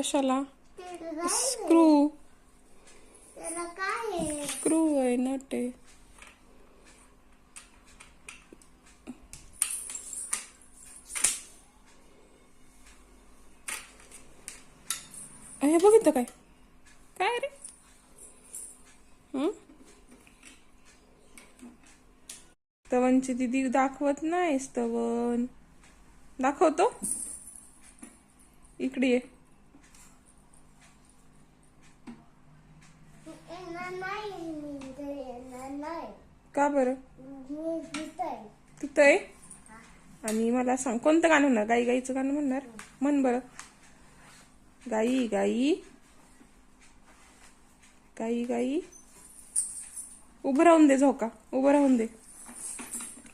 कशाला? त्याला स्क्रू. काय आहे? स्क्रू आहे, नट आहे. हे बघितलं काय? काय रे? स्तवनची दीदी दाखवत नाही. स्तवन दाखवतो. इकडे ये. का बरं? तिथं आहे. आणि मला सांग, कोणतं गाणं म्हणणार? गाई गाईचं गाणं म्हणणार? म्हण बरं. गाई गाई गाई गाई. उभं राहून दे झोका, उभं राहून दे.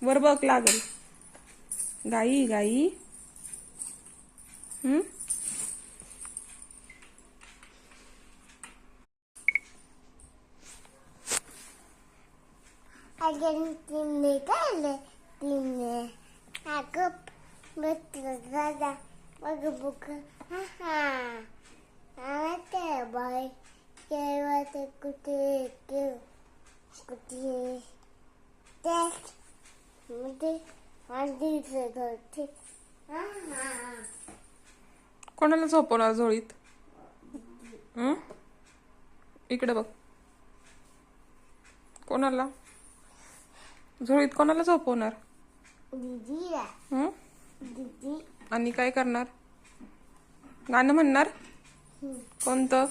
वर बघ लागल. गाई गाई. अगं तिने काय तिने अगं दादा बघ बघ ते बाय ते कुठे कुठे ते कोणाला झोपवणार झोळीत? इकडे बघ. कोणाला झोळीत कोणाला झोपवणार? दीदीला. दीदी. आणि काय करणार? गाणं म्हणणार? कोणतं?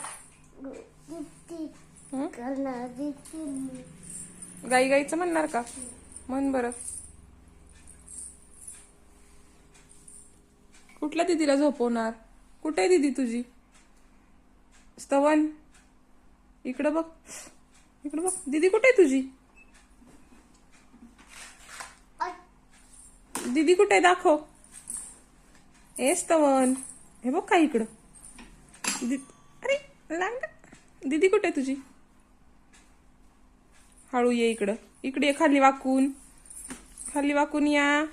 गाई गाईचं म्हणणार का? म्हण बरं. कुठल्या दीदीला झोपवणार? कुठे आहे दीदी तुझी? स्तवन इकडं बघ, इकडं बघ. दीदी कुठे आहे तुझी? दीदी कुठे आहे? दाखव. ए स्तवन, हे बघ काय इकडं. अरे लांड. दीदी कुठे आहे तुझी? हळू ये इकडं. इकडे खाली वाकून, खाली वाकून या.